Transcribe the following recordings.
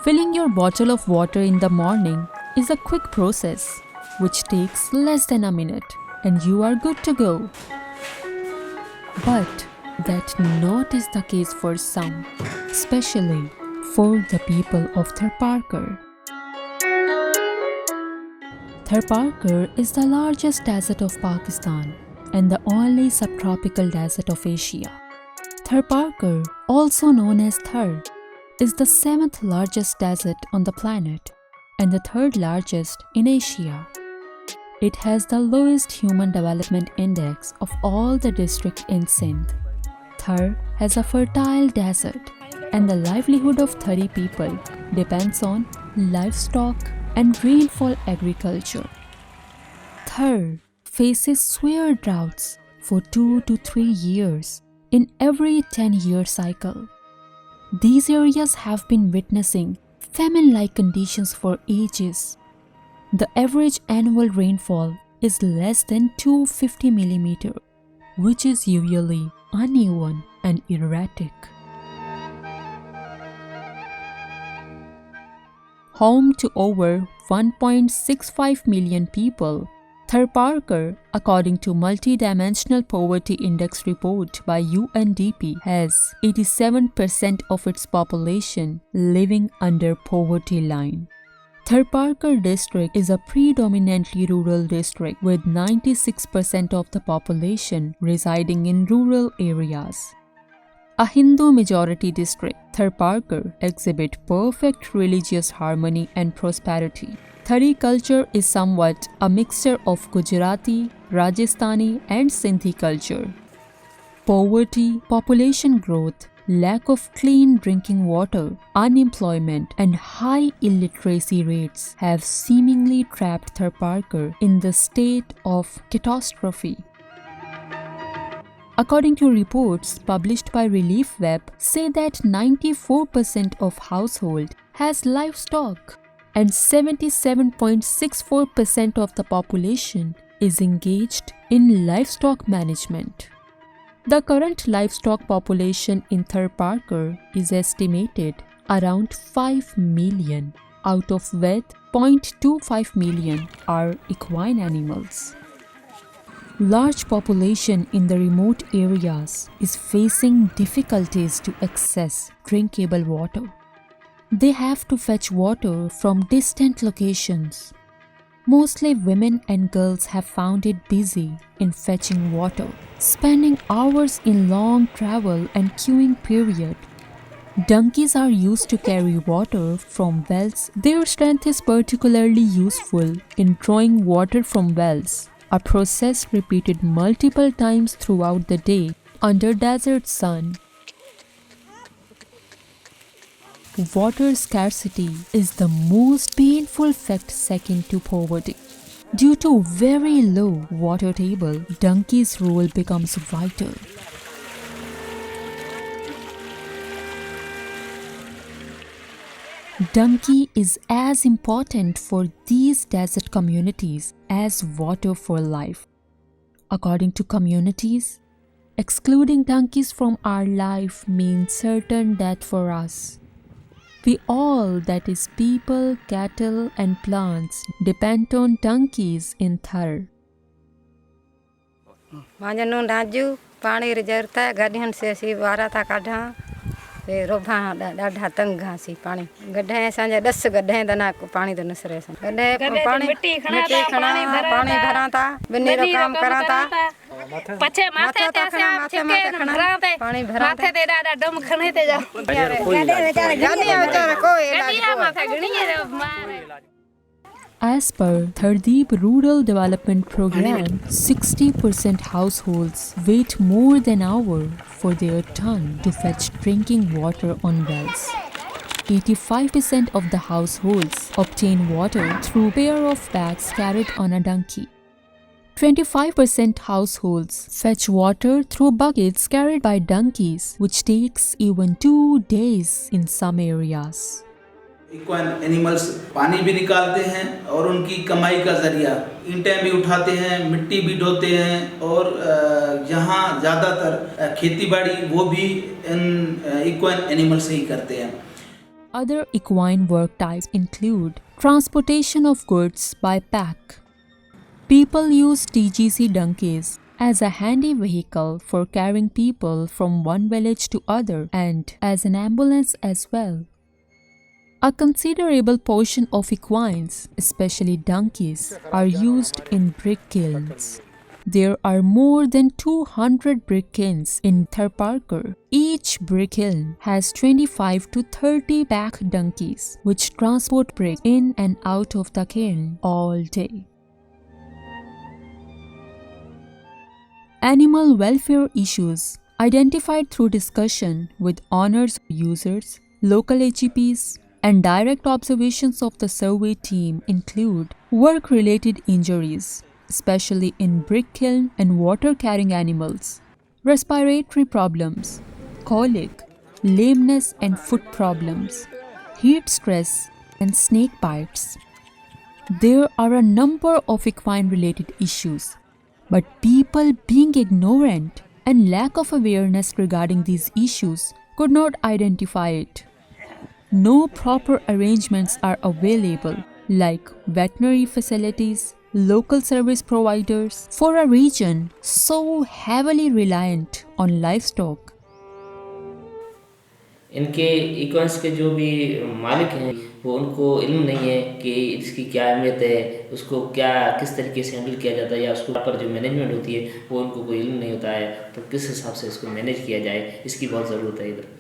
Filling your bottle of water in the morning is a quick process which takes less than a minute and you are good to go. But that not is the case for some, especially for the people of Tharparkar. Tharparkar is the largest desert of Pakistan and the only subtropical desert of Asia. Tharparkar, also known as Thar, is the 7th largest desert on the planet and the 3rd largest in Asia. It has the lowest human development index of all the districts in Sindh. Thar has a fertile desert and the livelihood of Thari people depends on livestock and rainfall agriculture. Thar faces severe droughts for 2 to 3 years in every 10-year cycle. These areas have been witnessing famine-like conditions for ages. The average annual rainfall is less than 250 mm, which is usually uneven and erratic. Home to over 1.65 million people, Tharparkar, according to Multidimensional Poverty Index report by UNDP, has 87% of its population living under poverty line. Tharparkar district is a predominantly rural district with 96% of the population residing in rural areas. A Hindu majority district, Tharparkar exhibit perfect religious harmony and prosperity. Thari culture is somewhat a mixture of Gujarati, Rajasthani and Sindhi culture. Poverty, population growth, lack of clean drinking water, unemployment and high illiteracy rates have seemingly trapped Tharparkar in the state of catastrophe. According to reports published by Relief Web, say that 94% of household has livestock and 77.64% of the population is engaged in livestock management. The current livestock population in Tharparkar is estimated around 5 million, out of which 0.25 million are equine animals. Large population in the remote areas is facing difficulties to access drinkable water. They have to fetch water from distant locations. Mostly women and girls have found it busy in fetching water, spending hours in long travel and queuing period. Donkeys are used to carry water from wells. Their strength is particularly useful in drawing water from wells, a process repeated multiple times throughout the day under desert sun. Water scarcity is the most painful fact second to poverty. Due to very low water table, donkey's role becomes vital. Donkey is as important for these desert communities as water for life. According to communities, excluding donkeys from our life means certain death for us. We all, that is people, cattle and plants, depend on donkeys in Thar. मांजनों Raju पानी रिजरता गड्ढन से सी वारा था काढ़ा ते रोभा डाढ़ा तंग घासी पानी गड्ढे संजे 10 गड्ढे दना को पानी तो नसरे सन गड्ढे पानी मिट्टी खणा पानी भरा था बिन्नी रो काम करा था पछे माथे ते से आप चिपके भरा ते पानी भरा माथे ते डाडा डम खणे ते जा गड्ढे बेचारे बेचारे कोई इलाज माथे गणी मारे. As per Thardeep Rural Development Program, 60% households wait more than an hour for their turn to fetch drinking water on wells. 85% of the households obtain water through pair of bags carried on a donkey. 25% households fetch water through buckets carried by donkeys, which takes even 2 days in some areas. Equine animals पानी भी निकालते हैं और उनकी कमाई का जरिया ईंटें भी उठाते हैं, मिट्टी भी ढोते हैं और यहाँ ज़्यादातर खेती बाड़ी वो भी इन इक्वाइन एनिमल से ही करते हैं. Other equine work types include transportation of goods by pack. People use TGC donkeys as a handy vehicle for carrying people from one village to other and as an ambulance as well. A considerable portion of equines, especially donkeys, are used in brick kilns. There are more than 200 brick kilns in Tharparkar. Each brick kiln has 25 to 30 pack donkeys, which transport brick in and out of the kiln all day. Animal welfare issues identified through discussion with owners, users, local HEPs, and direct observations of the survey team include work-related injuries, especially in brick kiln and water-carrying animals, respiratory problems, colic, lameness and foot problems, heat stress, and snake bites. There are a number of equine-related issues, but people being ignorant and lack of awareness regarding these issues could not identify it. No proper arrangements are available, like veterinary facilities, local service providers, for a region so heavily reliant on livestock. इनके इक्वेंस के जो भी मालिक हैं वो उनको इल्म नहीं है कि इसकी क्या अहमियत है, उसको क्या किस तरीके से हैंडल किया जाता है या उसको पर जो मैनेजमेंट होती है वो उनको कोई इल्म नहीं होता है, तो किस हिसाब से इसको मैनेज किया जाए इसकी बहुत ज़रूरत है। इधर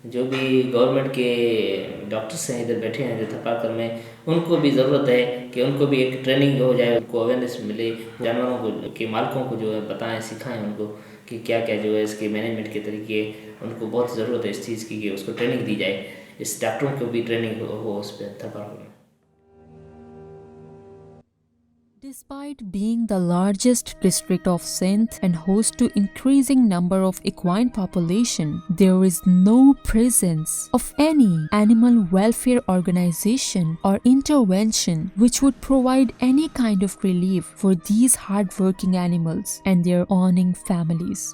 जो भी गवर्नमेंट के डॉक्टर्स हैं इधर बैठे हैं थरपारकर में, उनको भी ज़रूरत है कि उनको भी एक ट्रेनिंग हो जाए, उनको अवेयरनेस मिले, जानवरों को के मालिकों को जो है बताएं, सिखाएं उनको कि क्या क्या जो है इसके मैनेजमेंट के तरीके, उनको बहुत ज़रूरत है इस चीज़ की कि उसको ट्रेनिंग दी जाए, इस डॉक्टरों को भी ट्रेनिंग हो उस पर थरपारकर में। Despite being the largest district of Sindh and host to increasing number of equine population, there is no presence of any animal welfare organization or intervention which would provide any kind of relief for these hard-working animals and their owning families.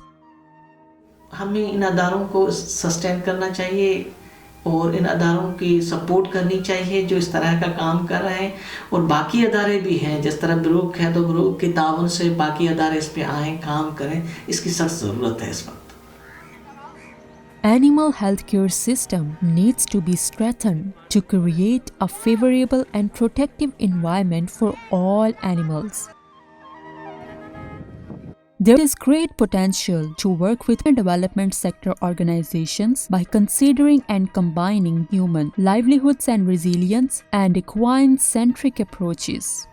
हमें इन अदारों को sustain करना चाहिए और इन अदारों की support करनी चाहिए जो इस तरह का काम कर रहे हैं, और बाकी अदारे भी हैं, जिस तरह ब्रूक है तो ब्रूक की ताउन से बाकी अदारे इस पे आएँ, काम करें, इसकी सख्त ज़रूरत है इस वक्त। Animal healthcare system needs to be strengthened to create a favorable and protective environment for all animals. There is great potential to work with development sector organizations by considering and combining human livelihoods and resilience and equine-centric approaches.